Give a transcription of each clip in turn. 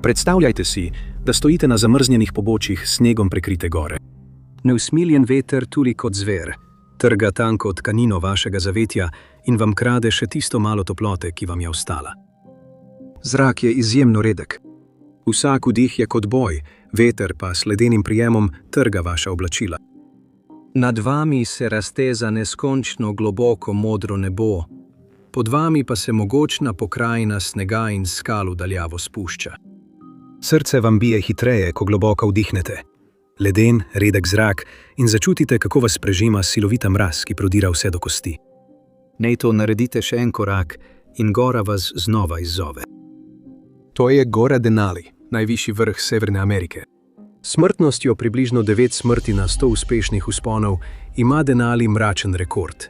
Predstavljajte si, da stojite na zamrznjenih pobočjih snegom prekrite gore. Neusmiljen veter tuli kot zver, trga tanko tkanino vašega zavetja in vam krade še tisto malo toplote, ki vam je ostala. Zrak je izjemno redek. Vsak vdih je kot boj, veter pa s ledenim prijemom trga vaša oblačila. Nad vami se razteza neskončno globoko modro nebo, pod vami pa se mogočna pokrajina snega in skal v daljavo spušča. Srce vam bije hitreje, ko globoko vdihnete. Leden, redek zrak in začutite, kako vas prežima silovita mraz, ki prodira vse do kosti. Nejto naredite še en korak in gora vas znova izzove. To je Gora Denali, najvišji vrh Severne Amerike. Smrtnostjo približno 9 smrti na 100 uspešnih vzponov ima Denali mračen rekord.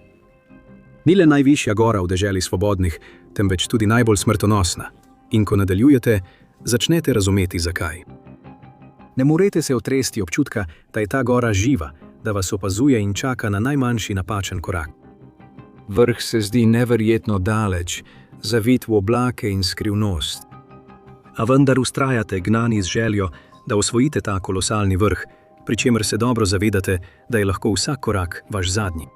Ni le najvišja gora v deželi svobodnih, temveč tudi najbolj smrtonosna. In ko nadaljujete, začnete razumeti, zakaj. Ne morete se otresti občutka, da je ta gora živa, da vas opazuje in čaka na najmanjši napačen korak. Vrh se zdi neverjetno daleč, zavit v oblake in skrivnost. A vendar vztrajate, gnani z željo, da osvojite ta kolosalni vrh, pri čemer se dobro zavedate, da je lahko vsak korak vaš zadnji.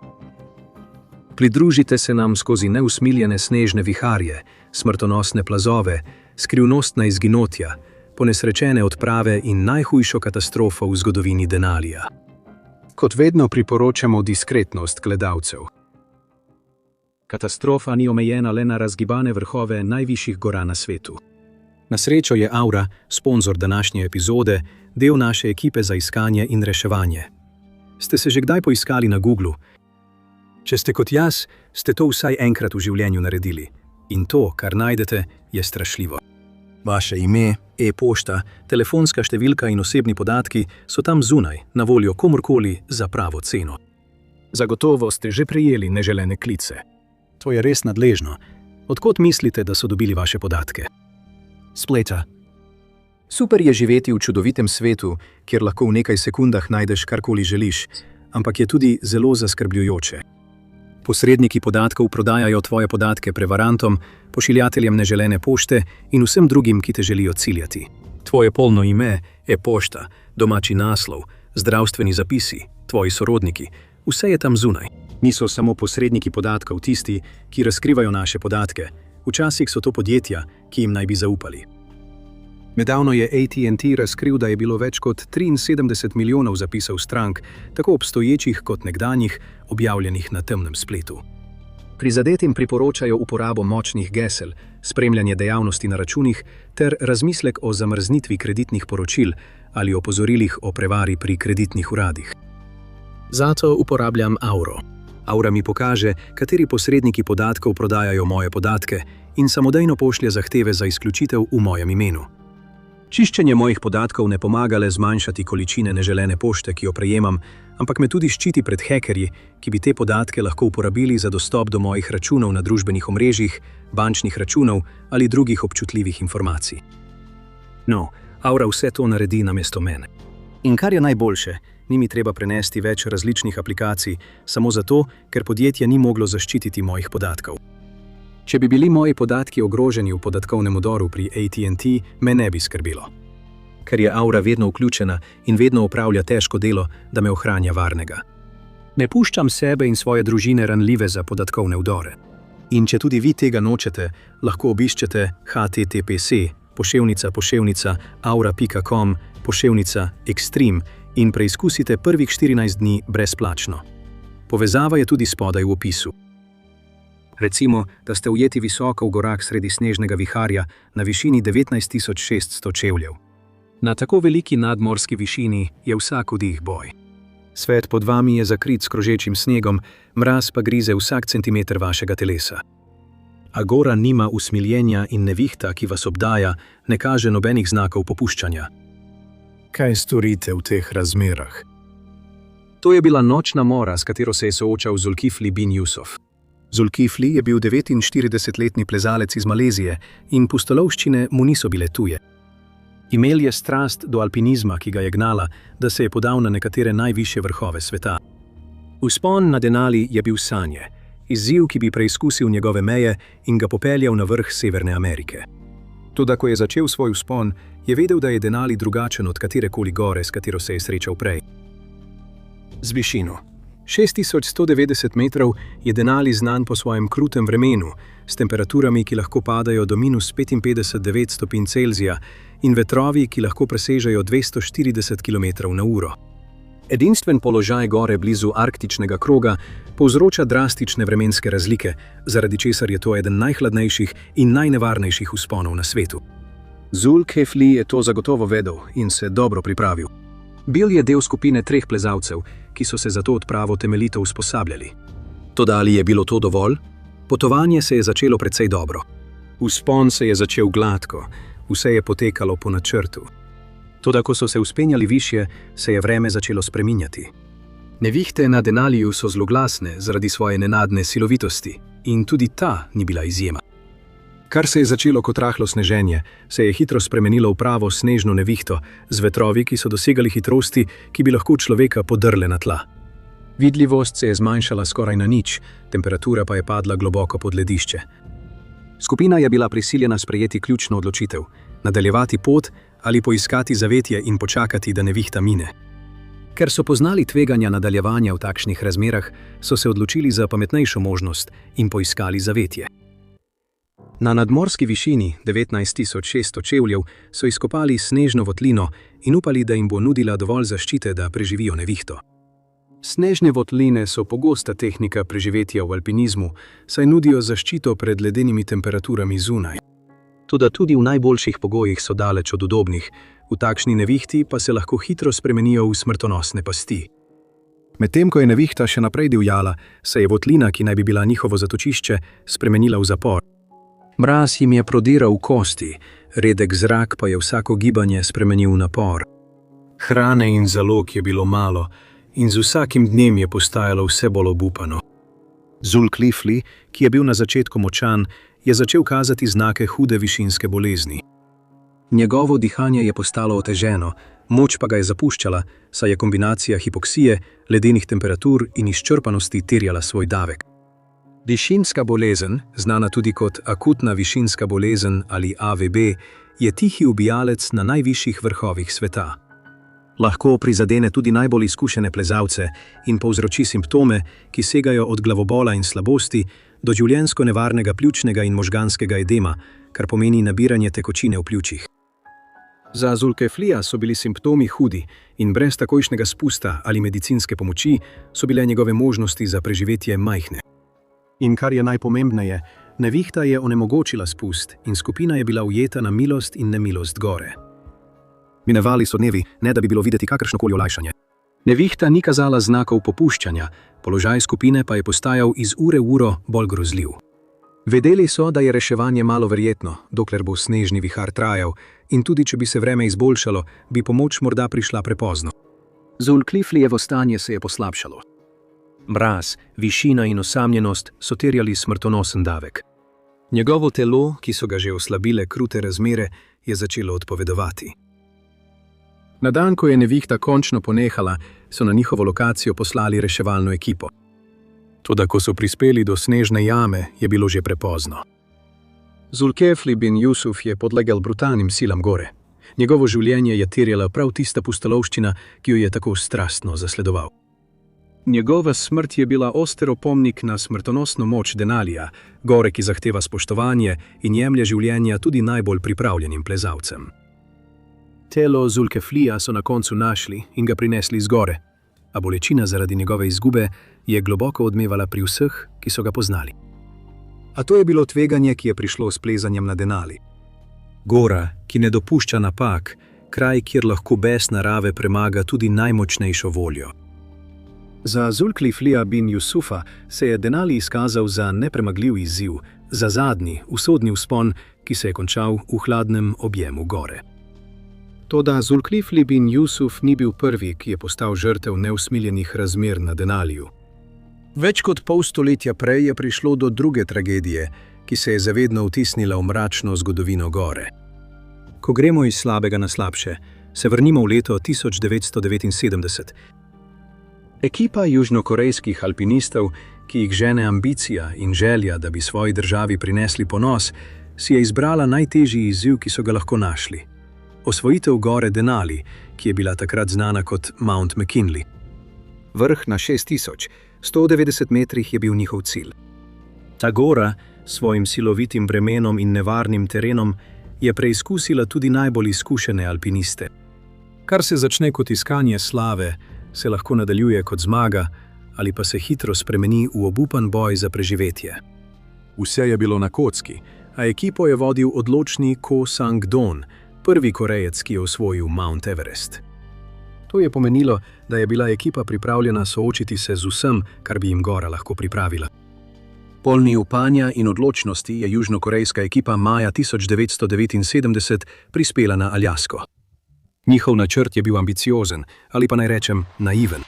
Pridružite se nam skozi neusmiljene snežne viharje, smrtonosne plazove, skrivnostna izginotja, ponesrečene odprave in najhujšo katastrofo v zgodovini Denalija. Kot vedno priporočamo diskretnost gledalcev. Katastrofa ni omejena le na razgibane vrhove najvišjih gora na svetu. Na srečo je Aura, sponzor današnje epizode, del naše ekipe za iskanje in reševanje. Ste se že kdaj poiskali na Googlu? Če ste kot jaz, ste to vsaj enkrat v življenju naredili. In to, kar najdete, je strašljivo. Vaše ime, e-pošta, telefonska številka in osebni podatki so tam zunaj, na voljo komurkoli za pravo ceno. Zagotovo ste že prejeli neželene klice. To je res nadležno. Od kod mislite, da so dobili vaše podatke? Spleta. Super je živeti v čudovitem svetu, kjer lahko v nekaj sekundah najdeš karkoli želiš, ampak je tudi zelo zaskrbljujoče. Posredniki podatkov prodajajo tvoje podatke prevarantom, pošiljateljem neželene pošte in vsem drugim, ki te želijo ciljati. Tvoje polno ime, e-pošta, domači naslov, zdravstveni zapisi, tvoji sorodniki, vse je tam zunaj. Niso samo posredniki podatkov tisti, ki razkrivajo naše podatke. Včasih so to podjetja, ki jim naj bi zaupali. Nedavno je AT&T razkril, da je bilo več kot 73 milijonov zapisov strank, tako obstoječih kot nekdanjih, objavljenih na temnem spletu. Prizadetim priporočajo uporabo močnih gesel, spremljanje dejavnosti na računih ter razmislek o zamrznitvi kreditnih poročil ali opozorilih o prevari pri kreditnih uradih. Zato uporabljam Auro. Aura mi pokaže, kateri posredniki podatkov prodajajo moje podatke in samodejno pošlje zahteve za izključitev v mojem imenu. Čiščenje mojih podatkov ne pomaga le zmanjšati količine neželene pošte, ki jo prejemam, ampak me tudi ščiti pred hekerji, ki bi te podatke lahko uporabili za dostop do mojih računov na družbenih omrežjih, bančnih računov ali drugih občutljivih informacij. No, Aura vse to naredi namesto mene. In kar je najboljše, ni mi treba prenesti več različnih aplikacij, samo zato, ker podjetje ni moglo zaščititi mojih podatkov. Če bi bili moji podatki ogroženi v podatkovnem vdoru pri AT&T, me ne bi skrbilo. Ker je Aura vedno vključena in vedno opravlja težko delo, da me ohranja varnega. Ne puščam sebe in svoje družine ranljive za podatkovne vdore. In če tudi vi tega nočete, lahko obiščete https://aura.com/extreme in preizkusite prvih 14 dni brezplačno. Povezava je tudi spodaj v opisu. Recimo, da ste ujeti visoko v gorah sredi snežnega viharja na višini 19.600 čevljev. Na tako veliki nadmorski višini je vsak vdih boj. Svet pod vami je zakrit s krožečim snegom, mraz pa grize vsak centimeter vašega telesa. A gora nima usmiljenja in nevihta, ki vas obdaja, ne kaže nobenih znakov popuščanja. Kaj storite v teh razmerah? To je bila nočna mora, s katero se je soočal Zulkifli bin Jusuf. Zulkifli je bil 49-letni plezalec iz Malezije in pustolovščine mu niso bile tuje. Imel je strast do alpinizma, ki ga je gnala, da se je podal na nekatere najvišje vrhove sveta. Vzpon na Denali je bil sanje, izziv, ki bi preizkusil njegove meje in ga popeljal na vrh Severne Amerike. Toda ko je začel svoj vzpon, je vedel, da je Denali drugačen od katerekoli gore, s katero se je srečal prej. Z višino 6190 metrov je Denali znan po svojem krutem vremenu, s temperaturami, ki lahko padajo do -55,9 stopinj Celzija in vetrovi, ki lahko presežejo 240 km/h. Edinstven položaj gore blizu arktičnega kroga povzroča drastične vremenske razlike, zaradi česar je to eden najhladnejših in najnevarnejših vzponov na svetu. Zulkifli je to zagotovo vedel in se dobro pripravil. Bil je del skupine 3 plezalcev, ki so se za to odpravo temeljito usposabljali. Toda ali je bilo to dovolj? Potovanje se je začelo precej dobro. Vzpon se je začel gladko, vse je potekalo po načrtu. Toda ko so se vzpenjali višje, se je vreme začelo spreminjati. Nevihte na Denaliju so zloglasne zaradi svoje nenadne silovitosti in tudi ta ni bila izjema. Kar se je začelo kot rahlo sneženje, se je hitro spremenilo v pravo snežno nevihto z vetrovi, ki so dosegali hitrosti, ki bi lahko človeka podrle na tla. Vidljivost se je zmanjšala skoraj na nič, temperatura pa je padla globoko pod ledišče. Skupina je bila prisiljena sprejeti ključno odločitev: nadaljevati pot ali poiskati zavetje in počakati, da nevihta mine. Ker so poznali tveganja nadaljevanja v takšnih razmerah, so se odločili za pametnejšo možnost in poiskali zavetje. Na nadmorski višini 19.600 čevljev so izkopali snežno votlino in upali, da jim bo nudila dovolj zaščite, da preživijo nevihto. Snežne votline so pogosta tehnika preživetja v alpinizmu, saj nudijo zaščito pred ledenimi temperaturami zunaj. Toda tudi v najboljših pogojih so daleč od udobnih, v takšni nevihti pa se lahko hitro spremenijo v smrtonosne pasti. Medtem ko je nevihta še naprej divjala, se je votlina, ki naj bi bila njihovo zatočišče, spremenila v zapor. Mraz jim je prodiral v kosti, redek zrak pa je vsako gibanje spremenil v napor. Hrane in zalog je bilo malo in z vsakim dnem je postajalo vse bolj obupano. Zulkifli, ki je bil na začetku močan, je začel kazati znake hude višinske bolezni. Njegovo dihanje je postalo oteženo, moč pa ga je zapuščala, saj je kombinacija hipoksije, ledenih temperatur in izčrpanosti terjala svoj davek. Višinska bolezen, znana tudi kot akutna višinska bolezen ali AVB, je tihi ubijalec na najvišjih vrhovih sveta. Lahko prizadene tudi najbolj izkušene plezalce in povzroči simptome, ki segajo od glavobola in slabosti do življenjsko nevarnega pljučnega in možganskega edema, kar pomeni nabiranje tekočine v pljučih. Za Zulkiflija so bili simptomi hudi in brez takojšnjega spusta ali medicinske pomoči so bile njegove možnosti za preživetje majhne. In kar je najpomembneje, nevihta je onemogočila spust in skupina je bila ujeta na milost in nemilost gore. Minevali so dnevi, ne da bi bilo videti kakršnokoli olajšanje. Nevihta ni kazala znakov popuščanja, položaj skupine pa je postajal iz ure v uro bolj grozljiv. Vedeli so, da je reševanje malo verjetno, dokler bo snežni vihar trajal, in tudi če bi se vreme izboljšalo, bi pomoč morda prišla prepozno. Zulkiflijevo stanje se je poslabšalo. Mraz, višina in osamljenost so terjali smrtonosen davek. Njegovo telo, ki so ga že oslabile krute razmere, je začelo odpovedovati. Na dan, ko je nevihta končno ponehala, so na njihovo lokacijo poslali reševalno ekipo. Toda ko so prispeli do snežne jame, je bilo že prepozno. Zulkifli bin Jusuf je podlegel brutalnim silam gore. Njegovo življenje je terjala prav tista pustolovščina, ki jo je tako strastno zasledoval. Njegova smrt je bila oster opomnik na smrtonosno moč Denalija, gore, ki zahteva spoštovanje in jemlje življenja tudi najbolj pripravljenim plezalcem. Telo Zulkiflija so na koncu našli in ga prinesli z gore, a bolečina zaradi njegove izgube je globoko odmevala pri vseh, ki so ga poznali. A to je bilo tveganje, ki je prišlo s plezanjem na Denali. Gora, ki ne dopušča napak, kraj, kjer lahko bes narave premaga tudi najmočnejšo voljo. Za Zulkiflija bin Jusufa se je Denali izkazal za nepremagljiv izziv, za zadnji, usodni vzpon, ki se je končal v hladnem objemu gore. Toda Zulkifli bin Jusuf ni bil prvi, ki je postal žrtev neusmiljenih razmer na Denaliju. Več kot pol stoletja prej je prišlo do druge tragedije, ki se je zavedno vtisnila v mračno zgodovino gore. Ko gremo iz slabega na slabše, se vrnimo v leto 1979. Ekipa južnokorejskih alpinistov, ki jih žene ambicija in želja, da bi svoji državi prinesli ponos, si je izbrala najtežji izziv, ki so ga lahko našli. Osvojitev gore Denali, ki je bila takrat znana kot Mount McKinley. Vrh na 6190 metrih je bil njihov cilj. Ta gora, s svojim silovitim bremenom in nevarnim terenom, je preizkusila tudi najbolj izkušene alpiniste. Kar se začne kot iskanje slave, se lahko nadaljuje kot zmaga ali pa se hitro spremeni v obupan boj za preživetje. Vse je bilo na kocki, a ekipo je vodil odločni Ko Sang-don, prvi Korejec, ki je osvojil Mount Everest. To je pomenilo, da je bila ekipa pripravljena soočiti se z vsem, kar bi jim gora lahko pripravila. Polni upanja in odločnosti je južnokorejska ekipa maja 1979 prispela na Aljasko. Njihov načrt je bil ambiciozen, ali pa naj rečem naiven.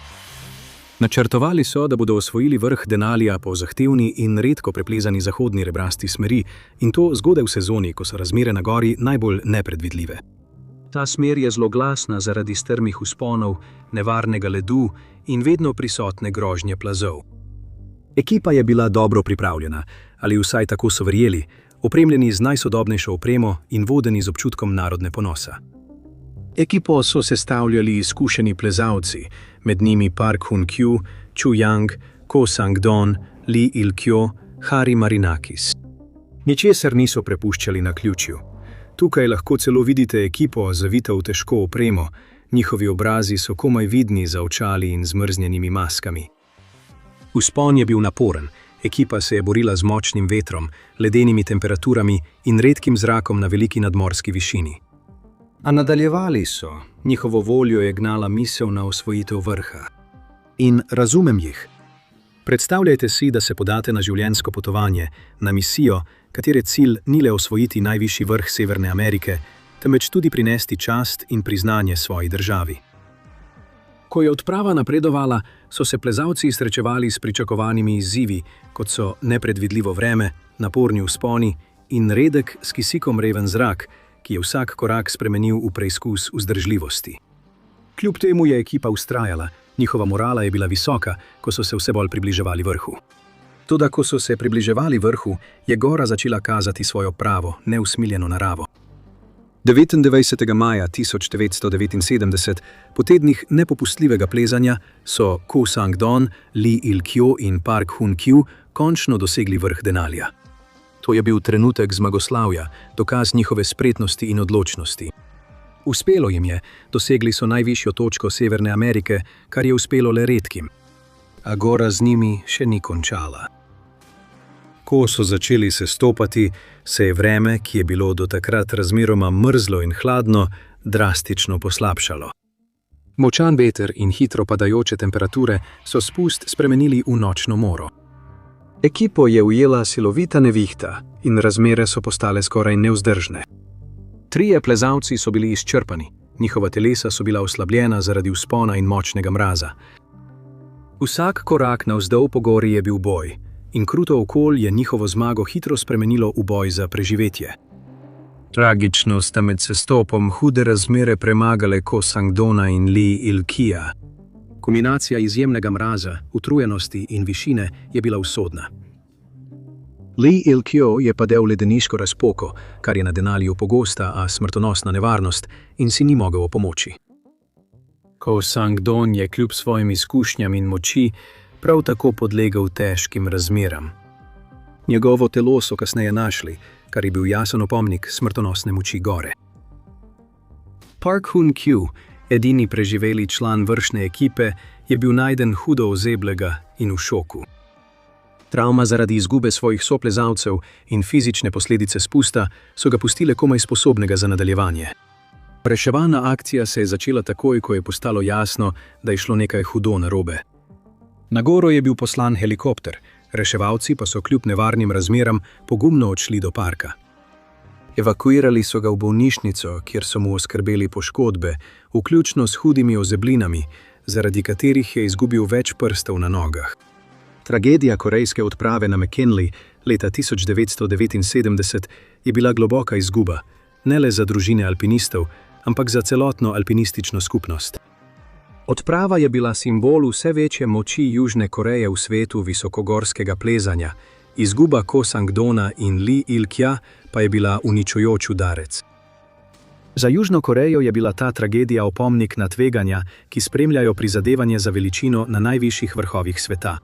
Načrtovali so, da bodo osvojili vrh Denalija po zahtevni in redko preplezani zahodni rebrasti smeri, in to zgodaj v sezoni, ko so razmere na gori najbolj nepredvidljive. Ta smer je zloglasna zaradi strmih vzponov, nevarnega ledu in vedno prisotne grožnje plazov. Ekipa je bila dobro pripravljena, ali vsaj tako so verjeli, opremljeni z najsodobnejšo opremo in vodeni z občutkom narodne ponosa. Ekipo so sestavljali izkušeni plezalci, med njimi Park Hun-kyu, Chu Yang, Ko Sang-don, Lee Il-kyo, Hari Marinakis. Ničesar niso prepuščali naključju. Tukaj lahko celo vidite ekipo zavito v težko opremo, njihovi obrazi so komaj vidni za očali in zmrznjenimi maskami. Vzpon je bil naporen, ekipa se je borila z močnim vetrom, ledenimi temperaturami in redkim zrakom na veliki nadmorski višini. A nadaljevali so, njihovo voljo je gnala misel na osvojitev vrha. In razumem jih. Predstavljajte si, da se podate na življenjsko potovanje, na misijo, katere cilj ni le osvojiti najvišji vrh Severne Amerike, temveč tudi prinesti čast in priznanje svoji državi. Ko je odprava napredovala, so se plezalci srečevali s pričakovanimi izzivi, kot so nepredvidljivo vreme, naporni vzponi in redek s kisikom reven zrak, ki je vsak korak spremenil v preizkus vzdržljivosti. Kljub temu je ekipa vztrajala, njihova morala je bila visoka, ko so se vse bolj približevali vrhu. Toda ko so se približevali vrhu, je gora začela kazati svojo pravo, neusmiljeno naravo. 29. maja 1979, po tednih nepopustljivega plezanja, so Ko Sang-don, Lee Il-kyo in Park Hun-kyu končno dosegli vrh Denalija. To je bil trenutek zmagoslavja, dokaz njihove spretnosti in odločnosti. Uspelo jim je, dosegli so najvišjo točko Severne Amerike, kar je uspelo le redkim. A gora z njimi še ni končala. Ko so začeli sestopati, se je vreme, ki je bilo do takrat razmeroma mrzlo in hladno, drastično poslabšalo. Močan veter in hitro padajoče temperature so spust spremenili v nočno moro. Ekipo je ujela silovita nevihta in razmere so postale skoraj nevzdržne. Trije plezalci so bili izčrpani, njihova telesa so bila oslabljena zaradi vzpona in močnega mraza. Vsak korak navzdol po gori je bil boj, in kruto okolje je njihovo zmago hitro spremenilo v boj za preživetje. Tragično sta med sestopom hude razmere premagale Ko Sang-dona in Lee Il-kya. Kombinacija izjemnega mraza, utrujenosti in višine je bila usodna. Lee Il-kyo je padel v ledeniško razpoko, kar je na Denaliju pogosta, a smrtonosna nevarnost, in si ni mogel opomoči. Ko Sang-don je kljub svojim izkušnjam in moči prav tako podlegel težkim razmeram. Njegovo telo so kasneje našli, kar je bil jasen opomnik smrtonosne moči gore. Park Hun-kyu, edini preživeli član vršne ekipe, je bil najden hudo ozeblega in v šoku. Travma zaradi izgube svojih soplezalcev in fizične posledice spusta so ga pustile komaj sposobnega za nadaljevanje. Reševalna akcija se je začela takoj, ko je postalo jasno, da je šlo nekaj hudo narobe. Na goro je bil poslan helikopter, reševalci pa so kljub nevarnim razmeram pogumno odšli do parka. Evakuirali so ga v bolnišnico, kjer so mu oskrbeli poškodbe, vključno s hudimi ozeblinami, zaradi katerih je izgubil več prstov na nogah. Tragedija korejske odprave na McKinley leta 1979 je bila globoka izguba, ne le za družine alpinistov, ampak za celotno alpinistično skupnost. Odprava je bila simbol vse večje moči Južne Koreje v svetu visokogorskega plezanja, izguba Ko Sang-dona in Lee Il-kya pa je bila uničujoč udarec. Za Južno Korejo je bila ta tragedija opomnik na tveganja, ki spremljajo prizadevanje za veličino na najvišjih vrhovih sveta.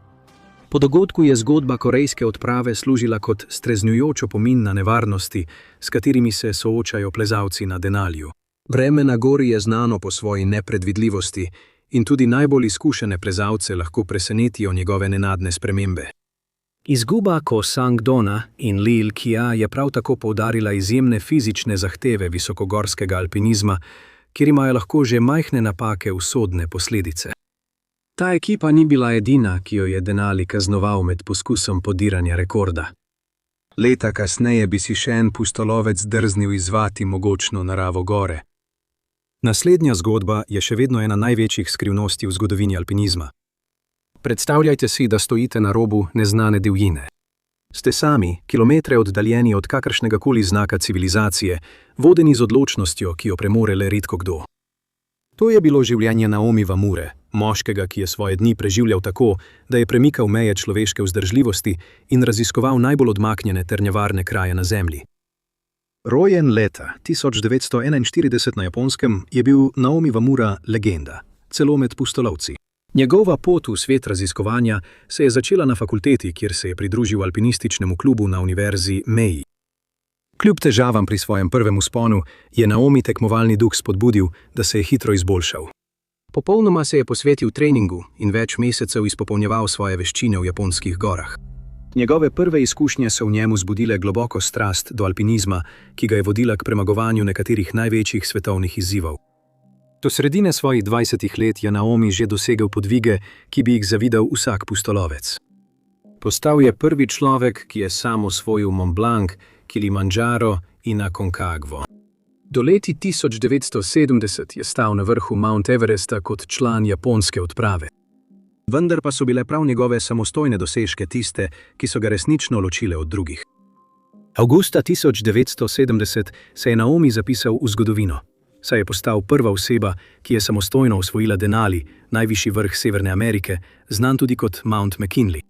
Po dogodku je zgodba korejske odprave služila kot streznjujoč opomin na nevarnosti, s katerimi se soočajo plezalci na Denaliju. Vreme na gori je znano po svoji nepredvidljivosti in tudi najbolj izkušene plezalce lahko presenetijo njegove nenadne spremembe. Izguba Ko Sang-dona in Lee Il-kija je prav tako poudarila izjemne fizične zahteve visokogorskega alpinizma, kjer imajo lahko že majhne napake usodne posledice. Ta ekipa ni bila edina, ki jo je Denali kaznoval med poskusom podiranja rekorda. Leta kasneje bi si še en pustolovec drznil izzvati mogočno naravo gore. Naslednja zgodba je še vedno ena največjih skrivnosti v zgodovini alpinizma. Predstavljajte si, da stojite na robu neznane divjine. Ste sami, kilometre oddaljeni od kakršnegakoli znaka civilizacije, vodeni z odločnostjo, ki jo premore le redko kdo. To je bilo življenje Naomi Wamure, moškega, ki je svoje dni preživljal tako, da je premikal meje človeške vzdržljivosti in raziskoval najbolj odmaknjene ter nevarne kraje na Zemlji. Rojen leta 1941 na Japonskem je bil Naomi Wamura legenda, celo med pustolovci. Njegova pot v svet raziskovanja se je začela na fakulteti, kjer se je pridružil alpinističnemu klubu na univerzi Meiji. Kljub težavam pri svojem prvem vzponu je Naomi tekmovalni duh spodbudil, da se je hitro izboljšal. Popolnoma se je posvetil treningu in več mesecev izpopolnjeval svoje veščine v japonskih gorah. Njegove prve izkušnje so v njemu zbudile globoko strast do alpinizma, ki ga je vodila k premagovanju nekaterih največjih svetovnih izzivov. Do sredine svojih 20 let je Naomi že dosegel podvige, ki bi jih zavidal vsak pustolovec. Postal je prvi človek, ki je sam osvojil Mont Blanc, Kilimandžaro in Aconcagua. Do leti 1970 je stal na vrhu Mount Everesta kot član japonske odprave. Vendar pa so bile prav njegove samostojne dosežke tiste, ki so ga resnično ločile od drugih. Avgusta 1970 se je Naomi zapisal v zgodovino, saj je postal prva oseba, ki je samostojno osvojila Denali, najvišji vrh Severne Amerike, znan tudi kot Mount McKinley.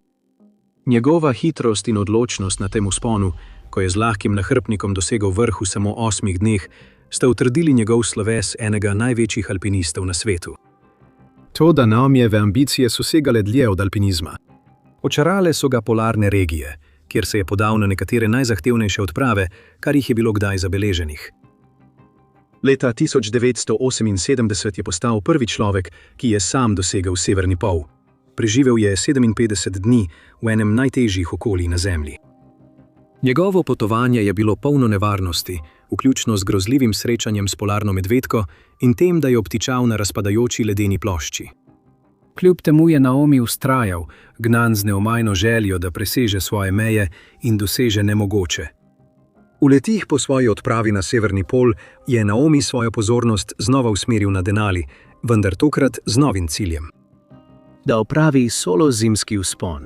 Njegova hitrost in odločnost na tem vzponu, ko je z lahkim nahrbtnikom dosegel vrh v samo 8 dneh, sta utrdili njegov sloves enega največjih alpinistov na svetu. To, da Naomijeve ambicije so segale dlje od alpinizma. Očarale so ga polarne regije, kjer se je podal na nekatere najzahtevnejše odprave, kar jih je bilo kdaj zabeleženih. Leta 1978 je postal prvi človek, ki je sam dosegel severni pol. Preživel je 57 dni v enem najtežjih okolij na Zemlji. Njegovo potovanje je bilo polno nevarnosti, vključno z grozljivim srečanjem s polarno medvedko in tem, da je obtičal na razpadajoči ledeni plošči. Kljub temu je Naomi vztrajal, gnan z neomajno željo, da preseže svoje meje in doseže nemogoče. V letih po svoji odpravi na severni pol je Naomi svojo pozornost znova usmeril na Denali, vendar tokrat z novim ciljem. Da opravi solo zimski vzpon.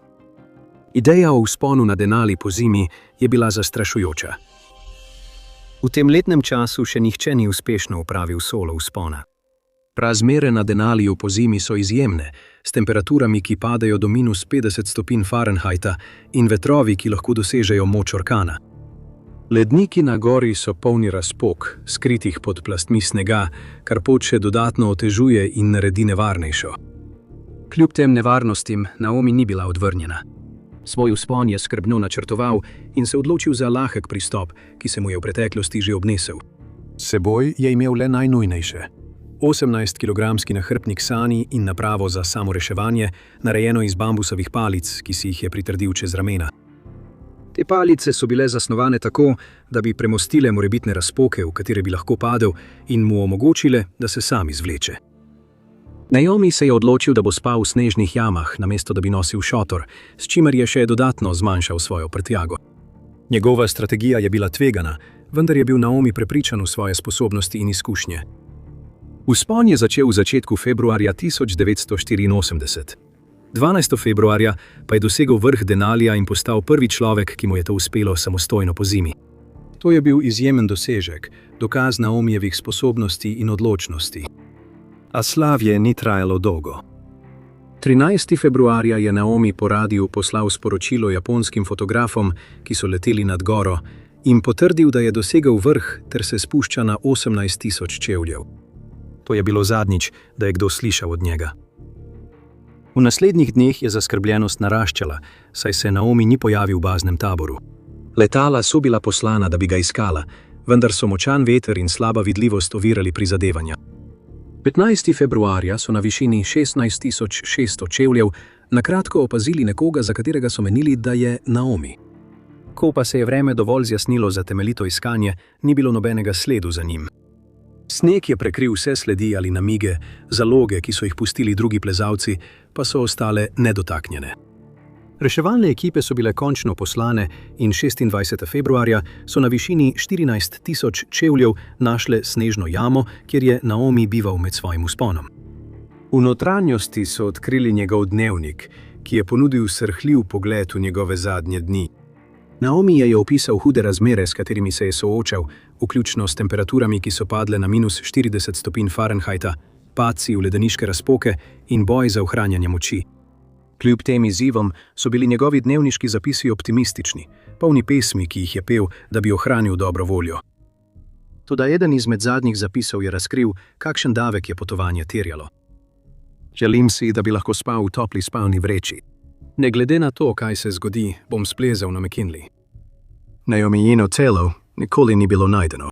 Ideja o vzponu na Denali po zimi je bila zastrašujoča. V tem letnem času še nihče ni uspešno opravil solo vzpona. Razmere na Denaliju po zimi so izjemne, s temperaturami, ki padajo do -50 stopinj Fahrenheita in vetrovi, ki lahko dosežejo moč orkana. Ledniki na gori so polni razpok, skritih pod plastmi snega, kar pot še dodatno otežuje in naredi nevarnejšo. Kljub tem nevarnostim Naomi ni bila odvrnjena. Svoj vzpon je skrbno načrtoval in se odločil za lahek pristop, ki se mu je v preteklosti že obnesel. S seboj je imel le najnujnejše. 18-kilogramski nahrbtnik sani in napravo za samoreševanje, narejeno iz bambusovih palic, ki si jih je pritrdil čez ramena. Te palice so bile zasnovane tako, da bi premostile morebitne razpoke, v katere bi lahko padel, in mu omogočile, da se sam izvleče. Naomi se je odločil, da bo spal v snežnih jamah, namesto da bi nosil šotor, s čimer je še dodatno zmanjšal svojo prtljago. Njegova strategija je bila tvegana, vendar je bil Naomi prepričan v svoje sposobnosti in izkušnje. Vzpon je začel v začetku februarja 1984. 12. februarja pa je dosegel vrh Denalija in postal prvi človek, ki mu je to uspelo samostojno po zimi. To je bil izjemen dosežek, dokaz Naomijevih sposobnosti in odločnosti. A slavje ni trajalo dolgo. 13. februarja je Naomi po radiu poslal sporočilo japonskim fotografom, ki so leteli nad goro, in potrdil, da je dosegel vrh ter se spušča na 18.000 čevljev. To je bilo zadnjič, da je kdo slišal od njega. V naslednjih dneh je zaskrbljenost naraščala, saj se Naomi ni pojavil v baznem taboru. Letala so bila poslana, da bi ga iskala, vendar so močan veter in slaba vidljivost ovirali prizadevanja. 15. februarja so na višini 16.600 čevljev na kratko opazili nekoga, za katerega so menili, da je Naomi. Ko pa se je vreme dovolj zjasnilo za temeljito iskanje, ni bilo nobenega sledu za njim. Sneg je prekril vse sledi ali namige, zaloge, ki so jih pustili drugi plezalci, pa so ostale nedotaknjene. Reševalne ekipe so bile končno poslane in 26. februarja so na višini 14.000 čevljev našle snežno jamo, kjer je Naomi bival med svojim vzponom. V notranjosti so odkrili njegov dnevnik, ki je ponudil srhljiv pogled v njegove zadnje dni. Naomi je opisal hude razmere, s katerimi se je soočal, vključno s temperaturami, ki so padle na -40 stopinj Fahrenheita, padci v ledeniške razpoke in boj za ohranjanje moči. Kljub tem izzivom so bili njegovi dnevniški zapisi optimistični, polni pesmi, ki jih je pel, da bi ohranil dobro voljo. Toda eden izmed zadnjih zapisov je razkril, kakšen davek je potovanje terjalo. Želim si, da bi lahko spal v topli spalni vreči. Ne glede na to, kaj se zgodi, bom splezal na McKinley. Naomijino telo nikoli ni bilo najdeno.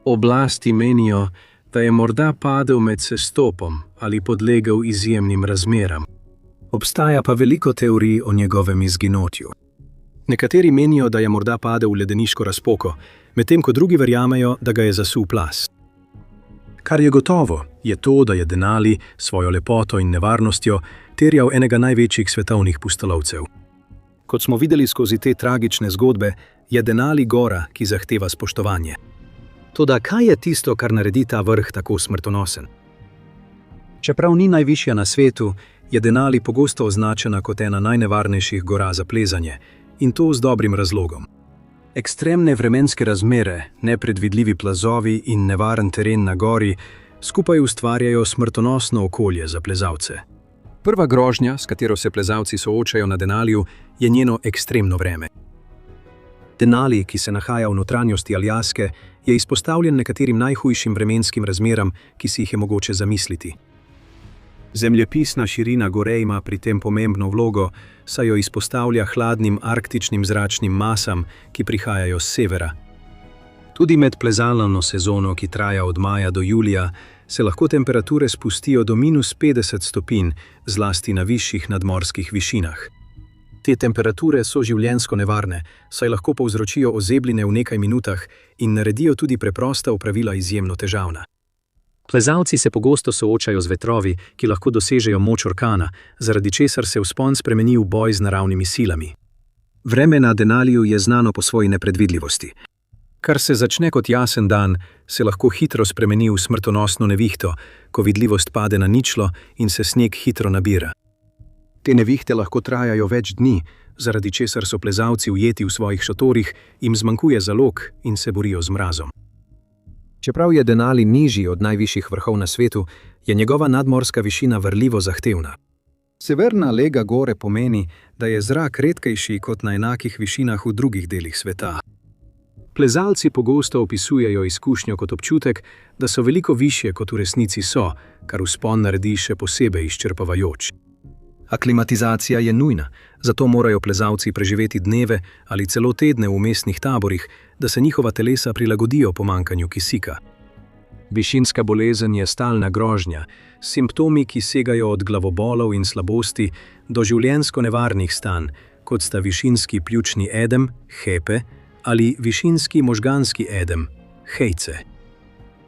Oblasti menijo, da je morda padel med sestopom ali podlegel izjemnim razmeram. Obstaja pa veliko teorij o njegovem izginotju. Nekateri menijo, da je morda padel v ledeniško razpoko, medtem ko drugi verjamejo, da ga je zasul plaz. Kar je gotovo, je to, da je Denali svojo lepoto in nevarnostjo terjal enega največjih svetovnih pustolovcev. Kot smo videli skozi te tragične zgodbe, je Denali gora, ki zahteva spoštovanje. Toda kaj je tisto, kar naredi ta vrh tako smrtonosen? Čeprav ni najvišja na svetu, je Denali pogosto označena kot ena najnevarnejših gora za plezanje, in to z dobrim razlogom. Ekstremne vremenske razmere, nepredvidljivi plazovi in nevaren teren na gori skupaj ustvarjajo smrtonosno okolje za plezalce. Prva grožnja, s katero se plezalci soočajo na Denaliju, je njeno ekstremno vreme. Denali, ki se nahaja v notranjosti Aljaske, je izpostavljen nekaterim najhujšim vremenskim razmeram, ki si jih je mogoče zamisliti. Zemljepisna širina gore ima pri tem pomembno vlogo, saj jo izpostavlja hladnim arktičnim zračnim masam, ki prihajajo s severa. Tudi med plezalno sezono, ki traja od maja do julija, se lahko temperature spustijo do -50 stopinj, zlasti na višjih nadmorskih višinah. Te temperature so življenjsko nevarne, saj lahko povzročijo ozebline v nekaj minutah in naredijo tudi preprosta opravila izjemno težavna. Plezalci se pogosto soočajo z vetrovi, ki lahko dosežejo moč orkana, zaradi česar se vzpon spremeni v boj z naravnimi silami. Vreme na Denaliju je znano po svoji nepredvidljivosti. Kar se začne kot jasen dan, se lahko hitro spremeni v smrtonosno nevihto, ko vidljivost pade na ničlo in se sneg hitro nabira. Te nevihte lahko trajajo več dni, zaradi česar so plezalci ujeti v svojih šotorih, jim zmanjkuje zalog in se borijo z mrazom. Čeprav je Denali nižji od najvišjih vrhov na svetu, je njegova nadmorska višina vrljivo zahtevna. Severna lega gore pomeni, da je zrak redkejši kot na enakih višinah v drugih delih sveta. Plezalci pogosto opisujejo izkušnjo kot občutek, da so veliko višje, kot v resnici so, kar vzpon naredi še posebej izčrpavajoč. Aklimatizacija je nujna, zato morajo plezalci preživeti dneve ali celo tedne v mestnih taborih, da se njihova telesa prilagodijo pomanjkanju kisika. Višinska bolezen je stalna grožnja, s simptomi, ki segajo od glavobolov in slabosti do življenjsko nevarnih stanj, kot sta višinski pljučni edem, hepe, ali višinski možganski edem, hejce.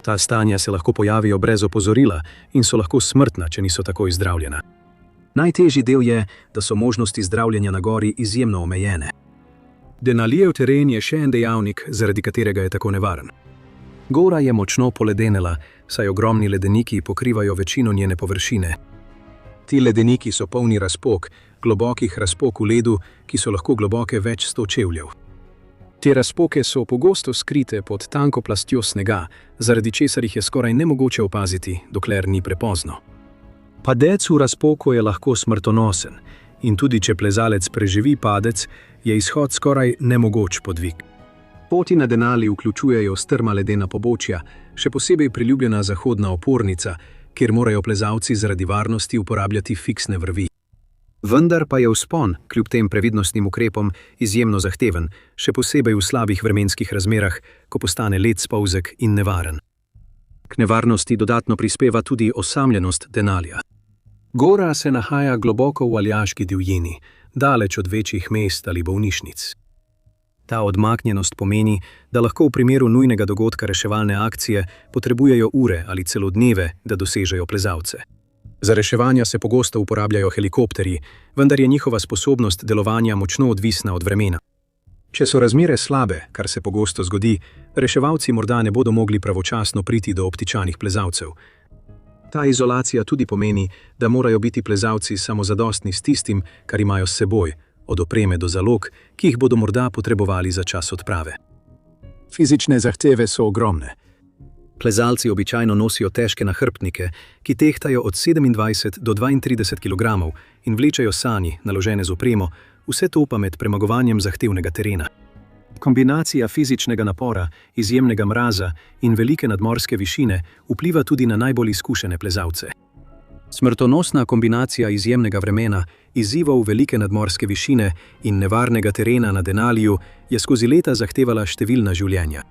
Ta stanja se lahko pojavijo brez opozorila in so lahko smrtna, če niso takoj zdravljena. Najtežji del je, da so možnosti zdravljenja na gori izjemno omejene. Denalijev teren je še en dejavnik, zaradi katerega je tako nevaren. Gora je močno poledenela, saj ogromni ledeniki pokrivajo večino njene površine. Ti ledeniki so polni razpok, globokih razpok v ledu, ki so lahko globoke več 100 čevljev. Te razpoke so pogosto skrite pod tanko plastjo snega, zaradi česar jih je skoraj nemogoče opaziti, dokler ni prepozno. Padec v razpoku je lahko smrtonosen in tudi če plezalec preživi padec, je izhod skoraj nemogoč podvig. Poti na Denali vključujejo strma ledena pobočja, še posebej priljubljena zahodna opornica, kjer morajo plezalci zaradi varnosti uporabljati fiksne vrvi. Vendar pa je vzpon, kljub tem previdnostnim ukrepom, izjemno zahteven, še posebej v slabih vremenskih razmerah, ko postane led spolzek in nevaren. K nevarnosti dodatno prispeva tudi osamljenost Denalija. Gora se nahaja globoko v aljaški divjini, daleč od večjih mest ali bolnišnic. Ta odmaknjenost pomeni, da lahko v primeru nujnega dogodka reševalne akcije potrebujejo ure ali celo dneve, da dosežejo plezalce. Za reševanja se pogosto uporabljajo helikopterji, vendar je njihova sposobnost delovanja močno odvisna od vremena. Če so razmere slabe, kar se pogosto zgodi, reševalci morda ne bodo mogli pravočasno priti do obtičanih plezalcev. Ta izolacija tudi pomeni, da morajo biti plezalci samozadostni s tistim, kar imajo s seboj, od opreme do zalog, ki jih bodo morda potrebovali za čas odprave. Fizične zahteve so ogromne. Plezalci običajno nosijo težke nahrbtnike, ki tehtajo od 27 do 32 kg in vlečejo sani, naložene z opremo, vse to pa med premagovanjem zahtevnega terena. Kombinacija fizičnega napora, izjemnega mraza in velike nadmorske višine vpliva tudi na najbolj izkušene plezalce. Smrtonosna kombinacija izjemnega vremena, izzivov velike nadmorske višine in nevarnega terena na Denaliju je skozi leta zahtevala številna življenja.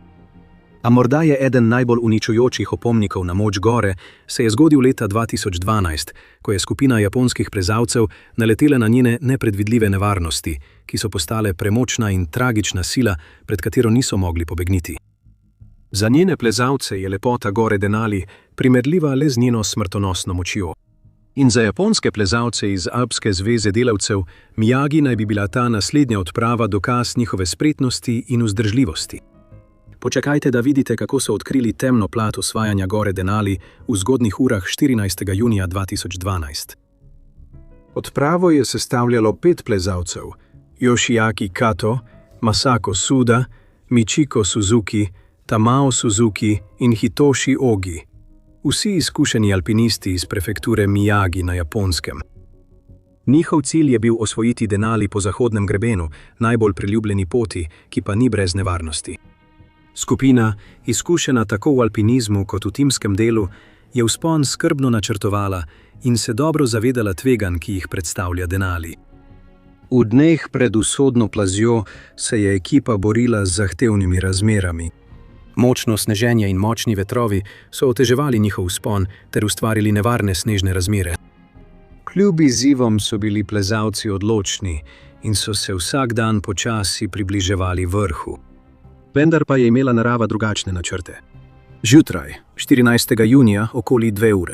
A morda je eden najbolj uničujočih opomnikov na moč gore se je zgodil leta 2012, ko je skupina japonskih plezalcev naletela na njene nepredvidljive nevarnosti, ki so postale premočna in tragična sila, pred katero niso mogli pobegniti. Za njene plezalce je lepota gore Denali primerljiva le z njeno smrtonosno močjo. In za japonske plezalce iz Alpske zveze delavcev Miyagi naj bi bila ta naslednja odprava dokaz njihove spretnosti in vzdržljivosti. Počakajte, da vidite, kako so odkrili temno plat osvajanja gore Denali v zgodnih urah 14. junija 2012. Odpravo je sestavljalo 5 plezalcev: Yoshiaki Kato, Masako Suda, Michiko Suzuki, Tamao Suzuki in Hitoshi Ogi. Vsi izkušeni alpinisti iz prefekture Miyagi na Japonskem. Njihov cilj je bil osvojiti Denali po zahodnem grebenu, najbolj priljubljeni poti, ki pa ni brez nevarnosti. Skupina, izkušena tako v alpinizmu kot v timskem delu, je vzpon skrbno načrtovala in se dobro zavedala tveganj, ki jih predstavlja Denali. V dneh pred usodno plazjo se je ekipa borila z zahtevnimi razmerami. Močno sneženje in močni vetrovi so oteževali njihov vzpon ter ustvarili nevarne snežne razmere. Kljub izzivom so bili plezalci odločni in so se vsak dan počasi približevali vrhu. Vendar pa je imela narava drugačne načrte. Zjutraj, 14. junija, okoli 2 ure.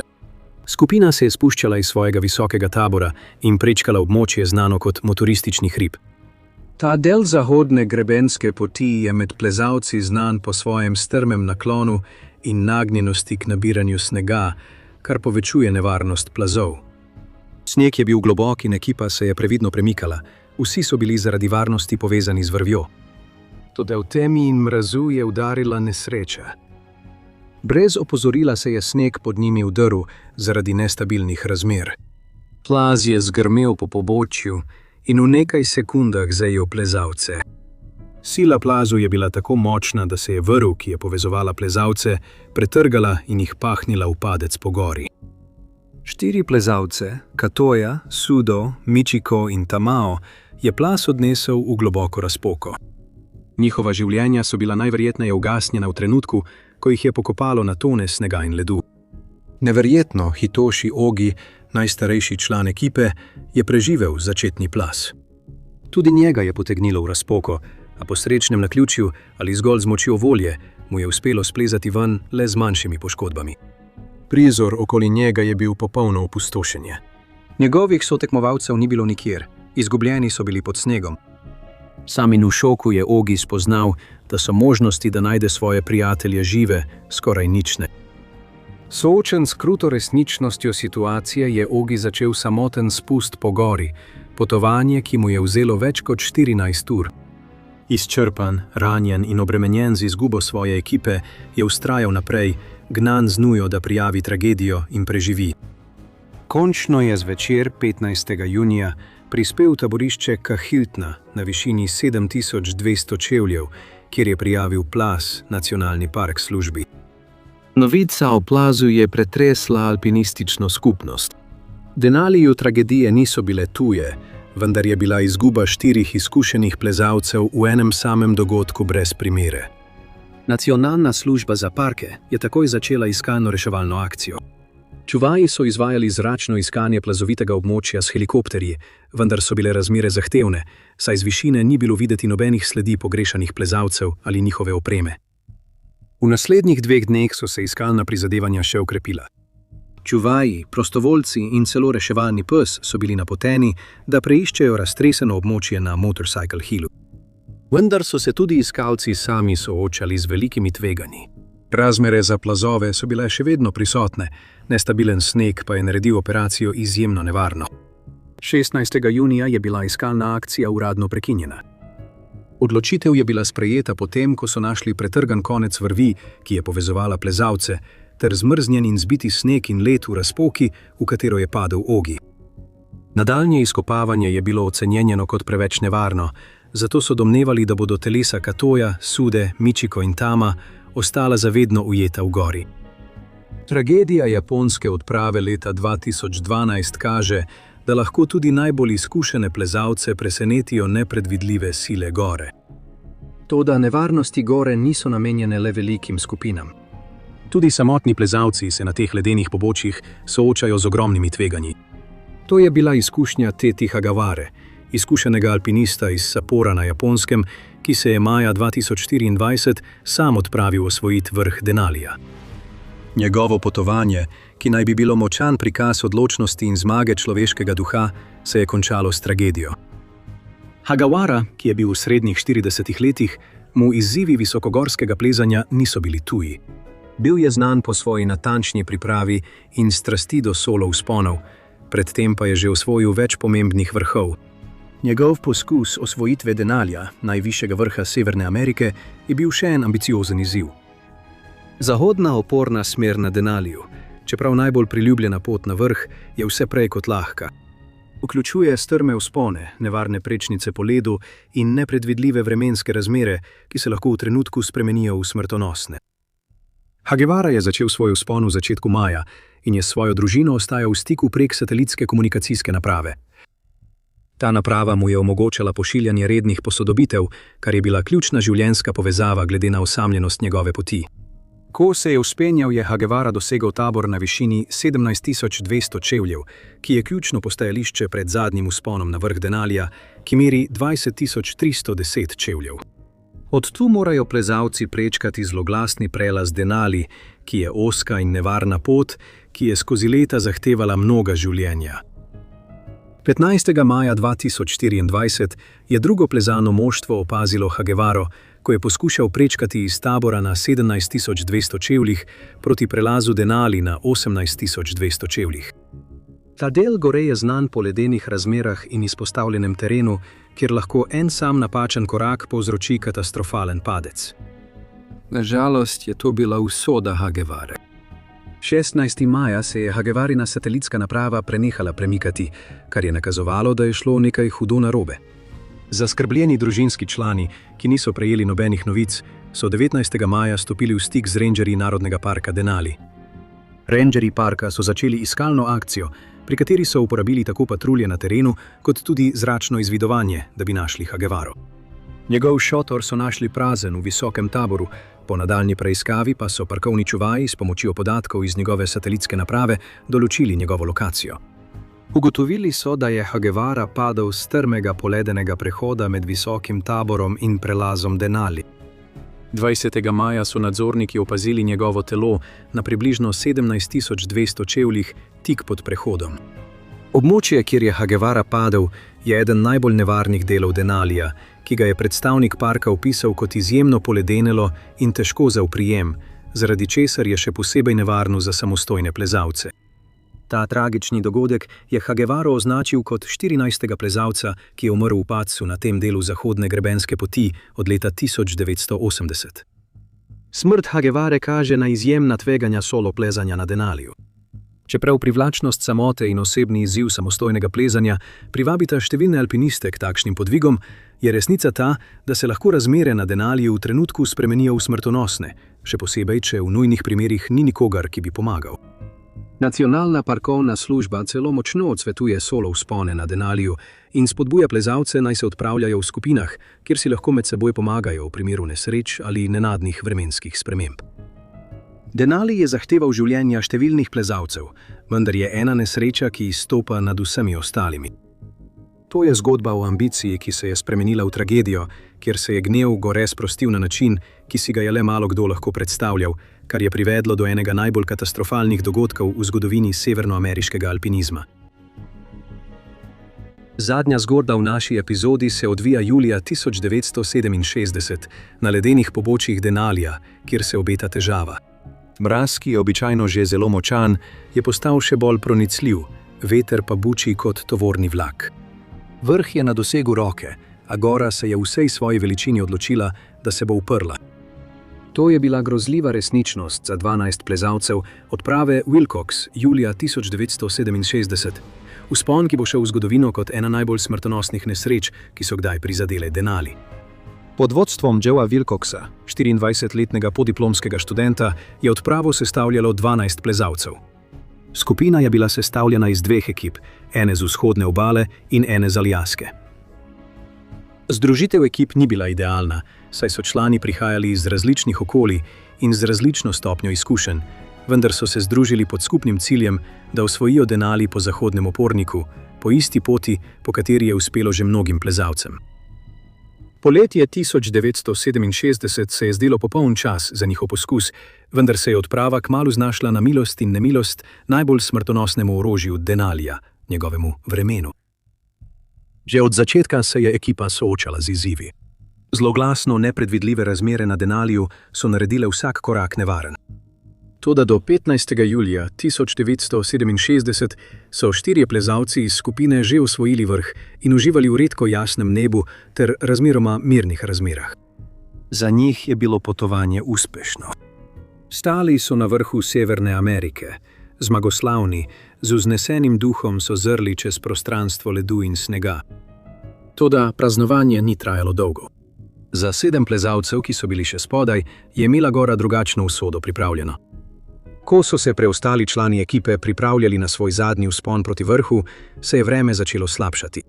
Skupina se je spuščala iz svojega visokega tabora in prečkala območje znano kot motoristični hrib. Ta del zahodne grebenske poti je med plezalci znan po svojem strmem naklonu in nagnjenosti k nabiranju snega, kar povečuje nevarnost plazov. Sneg je bil globok in ekipa se je previdno premikala. Vsi so bili zaradi varnosti povezani z vrvjo. Toda v temi in mrazu je udarila nesreča. Brez opozorila se je sneg pod njimi udrl zaradi nestabilnih razmer. Plaz je zgrmel po pobočju in v nekaj sekundah zajel plezalce. Sila plazu je bila tako močna, da se je vrv, ki je povezovala plezalce, pretrgala in jih pahnila v padec po gori. 4 plezalce, Katoja, Sudo, Michiko in Tamao, je plaz odnesel v globoko razpoko. Njihova življenja so bila najverjetneje ugasnjena v trenutku, ko jih je pokopalo na tone snega in ledu. Neverjetno, Hitoshi Ogi, najstarejši član ekipe, je preživel začetni plaz. Tudi njega je potegnilo v razpoko, a po srečnem naključju ali zgolj z močjo volje mu je uspelo splezati ven le z manjšimi poškodbami. Prizor okoli njega je bil popolno opustošenje. Njegovih sotekmovalcev ni bilo nikjer, izgubljeni so bili pod snegom. Sam in v šoku je Ogi spoznal, da so možnosti, da najde svoje prijatelje žive, skoraj nične. Soočen s kruto resničnostjo situacije je Ogi začel samoten spust po gori, potovanje, ki mu je vzelo več kot 14 ur. Izčrpan, ranjen in obremenjen z izgubo svoje ekipe, je vztrajal naprej, gnan z nujo, da prijavi tragedijo in preživi. Končno je zvečer 15. junija prispel v taborišče Kahiltna na višini 7200 čevljev, kjer je prijavil plaz nacionalni park službi. Novica o plazu je pretresla alpinistično skupnost. Denaliju tragedije niso bile tuje, vendar je bila izguba 4 izkušenih plezalcev v enem samem dogodku brez primere. Nacionalna služba za parke je takoj začela iskalno-reševalno akcijo. Čuvaji so izvajali zračno iskanje plazovitega območja s helikopterji, vendar so bile razmere zahtevne, saj z višine ni bilo videti nobenih sledi pogrešanih plezalcev ali njihove opreme. V naslednjih 2 dneh so se iskalna prizadevanja še okrepila. Čuvaji, prostovoljci in celo reševalni pes so bili napoteni, da preiščejo raztreseno območje na Motorcycle Hillu. Vendar so se tudi iskalci sami soočali z velikimi tveganji. Razmere za plazove so bile še vedno prisotne, nestabilen sneg pa je naredil operacijo izjemno nevarno. 16. junija je bila iskalna akcija uradno prekinjena. Odločitev je bila sprejeta potem, ko so našli pretrgan konec vrvi, ki je povezovala plezalce, ter zmrznjen in zbiti sneg in led v razpoki, v katero je padel Ogi. Nadaljnje izkopavanje je bilo ocenjeno kot preveč nevarno, zato so domnevali, da bodo telesa Katoja, Sude, Michiko in Tama ostala zavedno ujeta v gori. Tragedija japonske odprave leta 2012 kaže, da lahko tudi najbolj izkušene plezalce presenetijo nepredvidljive sile gore. Toda nevarnosti gore niso namenjene le velikim skupinam. Tudi samotni plezalci se na teh ledenih pobočjih soočajo z ogromnimi tveganji. To je bila izkušnja Teti Hagaware, izkušenega alpinista iz Sappora na Japonskem, ki se je maja 2024 sam odpravil osvojit vrh Denalija. Njegovo potovanje, ki naj bi bilo močan prikaz odločnosti in zmage človeškega duha, se je končalo s tragedijo. Hagawara, ki je bil v srednjih 40 letih, mu izzivi visokogorskega plezanja niso bili tuji. Bil je znan po svoji natančni pripravi in strasti do solo vzponov, predtem pa je že osvojil več pomembnih vrhov. Njegov poskus osvojitve Denalija, najvišjega vrha Severne Amerike, je bil še en ambiciozen izziv. Zahodna oporna smer na Denaliju, čeprav najbolj priljubljena pot na vrh, je vse prej kot lahka. Vključuje strme vzpone, nevarne prečnice po ledu in nepredvidljive vremenske razmere, ki se lahko v trenutku spremenijo v smrtonosne. Hagawara je začel svoj vzpon v začetku maja in je s svojo družino ostajal v stiku prek satelitske komunikacijske naprave. Ta naprava mu je omogočala pošiljanje rednih posodobitev, kar je bila ključna življenjska povezava glede na osamljenost njegove poti. Ko se je vzpenjal, je Hagawara dosegel tabor na višini 17.200 čevljev, ki je ključno postajališče pred zadnjim vzponom na vrh Denalija, ki meri 20.310 čevljev. Od tu morajo plezalci prečkati zloglasni prelaz Denali, ki je ozka in nevarna pot, ki je skozi leta zahtevala mnoga življenja. 15. maja 2024 je drugo plezalno moštvo opazilo Hagawaro, ko je poskušal prečkati iz tabora na 17.200 čevljih proti prelazu Denali na 18.200 čevljih. Ta del gore je znan po ledenih razmerah in izpostavljenem terenu, kjer lahko en sam napačen korak povzroči katastrofalen padec. Na žalost je to bila usoda Hagaware. 16. maja se je Hagawarina satelitska naprava prenehala premikati, kar je nakazovalo, da je šlo nekaj hudo narobe. Zaskrbljeni družinski člani, ki niso prejeli nobenih novic, so 19. maja stopili v stik z rangerji Narodnega parka Denali. Rangerji parka so začeli iskalno akcijo, pri kateri so uporabili tako patrulje na terenu, kot tudi zračno izvidovanje, da bi našli Hagawaro. Njegov šotor so našli prazen v visokem taboru, po nadaljnji preiskavi pa so parkovni čuvaji s pomočjo podatkov iz njegove satelitske naprave določili njegovo lokacijo. Ugotovili so, da je Hagawara padel s strmega poledenega prehoda med visokim taborom in prelazom Denali. 20. maja so nadzorniki opazili njegovo telo na približno 17.200 čevljih tik pod prehodom. Območje, kjer je Hagawara padel, je eden najbolj nevarnih delov Denalija, ki ga je predstavnik parka opisal kot izjemno poledenelo in težko za oprijem, zaradi česar je še posebej nevarno za samostojne plezalce. Ta tragični dogodek je Hagawaro označil kot 14. plezalca, ki je umrl v padcu na tem delu zahodne grebenske poti od leta 1980. Smrt Hagaware kaže na izjemna tveganja solo plezanja na Denaliju. Čeprav privlačnost samote in osebni izziv samostojnega plezanja privabita številne alpiniste k takšnim podvigom, je resnica ta, da se lahko razmere na Denaliju v trenutku spremenijo v smrtonosne, še posebej, če v nujnih primerih ni nikogar, ki bi pomagal. Nacionalna parkovna služba celo močno odsvetuje solo vzpone na Denaliju in spodbuja plezalce, naj se odpravljajo v skupinah, kjer si lahko med seboj pomagajo v primeru nesreč ali nenadnih vremenskih sprememb. Denali je zahteval življenja številnih plezalcev, vendar je ena nesreča, ki izstopa nad vsemi ostalimi. To je zgodba o ambiciji, ki se je spremenila v tragedijo, kjer se je gnev gore sprostil na način, ki si ga je le malo kdo lahko predstavljal, kar je privedlo do enega najbolj katastrofalnih dogodkov v zgodovini severnoameriškega alpinizma. Zadnja zgodba v naši epizodi se odvija julija 1967 na ledenih pobočjih Denalija, kjer se obeta težava. Mraz, ki je običajno že zelo močan, je postal še bolj pronicljiv, veter pa buči kot tovorni vlak. Vrh je na dosegu roke, a gora se je v vsej svoji veličini odločila, da se bo uprla. To je bila grozljiva resničnost za 12 plezalcev odprave Wilcox julija 1967. Vzpon, ki bo šel v zgodovino kot ena najbolj smrtonosnih nesreč, ki so kdaj prizadele Denali. Pod vodstvom Joea Wilcoxa, 24-letnega podiplomskega študenta, je odpravo sestavljalo 12 plezalcev. Skupina je bila sestavljena iz dveh ekip, ene z vzhodne obale in ene z Aljaske. Združitev ekip ni bila idealna, saj so člani prihajali iz različnih okolij in z različno stopnjo izkušenj, vendar so se združili pod skupnim ciljem, da osvojijo Denali po zahodnem oporniku, po isti poti, po kateri je uspelo že mnogim plezalcem. Poletje 1967 se je zdelo popoln čas za njihov poskus, vendar se je odprava kmalu znašla na milost in nemilost najbolj smrtonosnemu orožju Denalija, njegovemu vremenu. Že od začetka se je ekipa soočala z izzivi. Zloglasno nepredvidljive razmere na Denaliju so naredile vsak korak nevaren. Toda do 15. julija 1967 so 4 plezalci iz skupine že osvojili vrh in uživali v redko jasnem nebu ter razmeroma mirnih razmerah. Za njih je bilo potovanje uspešno. Stali so na vrhu Severne Amerike, zmagoslavni, z vznesenim duhom so zrli čez prostranstvo ledu in snega. Toda praznovanje ni trajalo dolgo. Za 7 plezalcev, ki so bili še spodaj, je imela gora drugačno usodo pripravljeno. Ko so se preostali člani ekipe pripravljali na svoj zadnji vzpon proti vrhu, se je vreme začelo slabšati.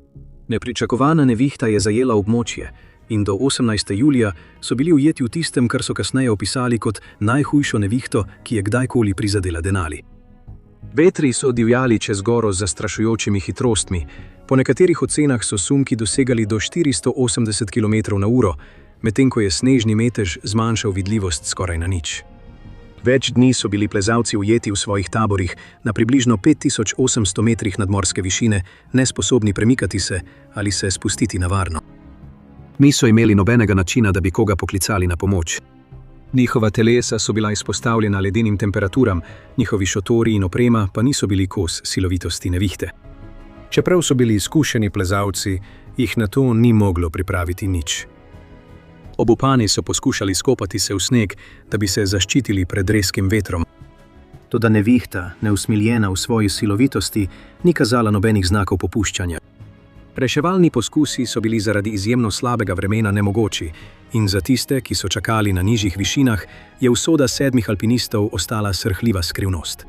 Nepričakovana nevihta je zajela območje in do 18. julija so bili ujeti v tistem, kar so kasneje opisali kot najhujšo nevihto, ki je kdajkoli prizadela Denali. Vetri so divjali čez goro z zastrašujočimi hitrostmi, po nekaterih ocenah so sunki dosegali do 480 km/h, medtem ko je snežni metež zmanjšal vidljivost skoraj na nič. Več dni so bili plezalci ujeti v svojih taborih na približno 5800 metrih nadmorske višine, nesposobni premikati se ali se spustiti na varno. Niso imeli nobenega načina, da bi koga poklicali na pomoč. Njihova telesa so bila izpostavljena ledenim temperaturam, njihovi šotori in oprema pa niso bili kos silovitosti nevihte. Čeprav so bili izkušeni plezalci, jih na to ni moglo pripraviti nič. Obupani so poskušali skopati se v sneg, da bi se zaščitili pred rezkim vetrom. Toda nevihta, neusmiljena v svoji silovitosti, ni kazala nobenih znakov popuščanja. Reševalni poskusi so bili zaradi izjemno slabega vremena nemogoči in za tiste, ki so čakali na nižjih višinah, je usoda 7 alpinistov ostala srhljiva skrivnost.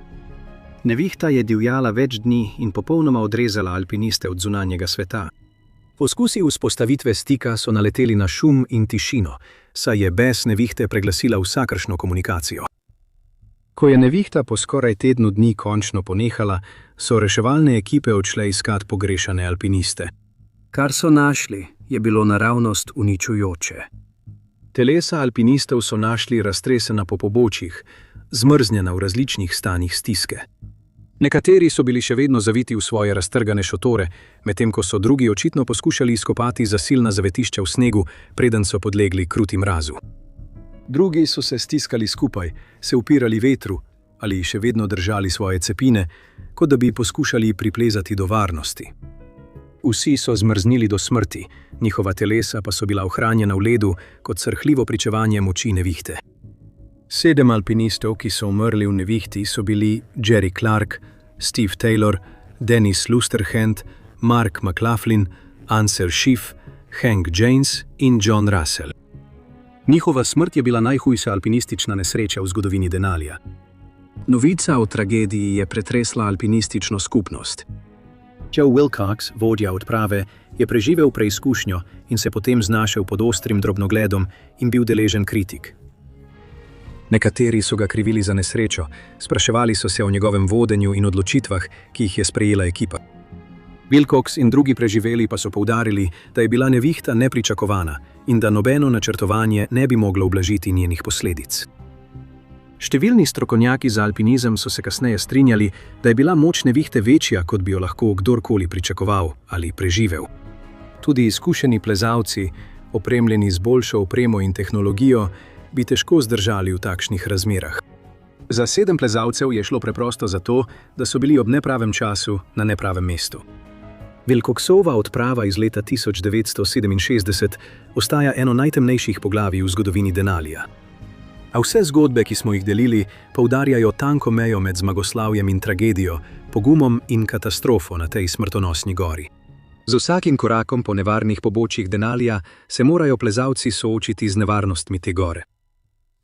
Nevihta je divjala več dni in popolnoma odrezala alpiniste od zunanjega sveta. Poskusi vzpostavitve stika so naleteli na šum in tišino, saj je bes nevihte preglasila vsakršno komunikacijo. Ko je nevihta po skoraj tednu dni končno ponehala, so reševalne ekipe odšle iskat pogrešane alpiniste. Kar so našli, je bilo naravnost uničujoče. Telesa alpinistov so našli raztresena po pobočjih, zmrznjena v različnih stanjih stiske. Nekateri so bili še vedno zaviti v svoje raztrgane šotore, medtem ko so drugi očitno poskušali izkopati zasilna zavetišča v snegu, preden so podlegli kruti mrazu. Drugi so se stiskali skupaj, se upirali vetru ali še vedno držali svoje cepine, kot da bi poskušali priplezati do varnosti. Vsi so zmrznili do smrti, njihova telesa pa so bila ohranjena v ledu kot srhljivo pričevanje moči nevihte. 7 alpinistov, ki so umrli v nevihti, so bili Jerry Clark, Steve Taylor, Dennis Lusterhand, Mark McLaughlin, Ansel Schiff, Hank Janes in John Russell. Njihova smrt je bila najhujša alpinistična nesreča v zgodovini Denalija. Novica o tragediji je pretresla alpinistično skupnost. Joe Wilcox, vodja odprave, je preživel preizkušnjo in se potem znašel pod ostrim drobnogledom in bil deležen kritik. Nekateri so ga krivili za nesrečo, spraševali so se o njegovem vodenju in odločitvah, ki jih je sprejela ekipa. Wilcox in drugi preživeli pa so poudarili, da je bila nevihta nepričakovana in da nobeno načrtovanje ne bi moglo ublažiti njenih posledic. Številni strokovnjaki za alpinizem so se kasneje strinjali, da je bila moč nevihte večja, kot bi jo lahko kdorkoli pričakoval ali preživel. Tudi izkušeni plezalci, opremljeni z boljšo opremo in tehnologijo, bi težko zdržali v takšnih razmerah. Za 7 plezalcev je šlo preprosto zato, da so bili ob nepravem času na nepravem mestu. Wilcoxova odprava iz leta 1967 ostaja eno najtemnejših poglavij v zgodovini Denalija. A vse zgodbe, ki smo jih delili, poudarjajo tanko mejo med zmagoslavjem in tragedijo, pogumom in katastrofo na tej smrtonosni gori. Z vsakim korakom po nevarnih pobočjih Denalija se morajo plezalci soočiti z nevarnostmi te gore.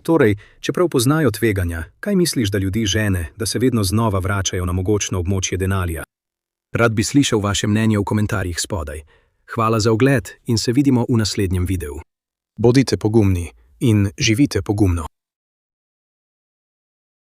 Torej, čeprav poznajo tveganja, kaj misliš, da ljudi žene, da se vedno znova vračajo na mogočno območje Denalija? Rad bi slišal vaše mnenje v komentarjih spodaj. Hvala za ogled in se vidimo v naslednjem videu. Bodite pogumni in živite pogumno.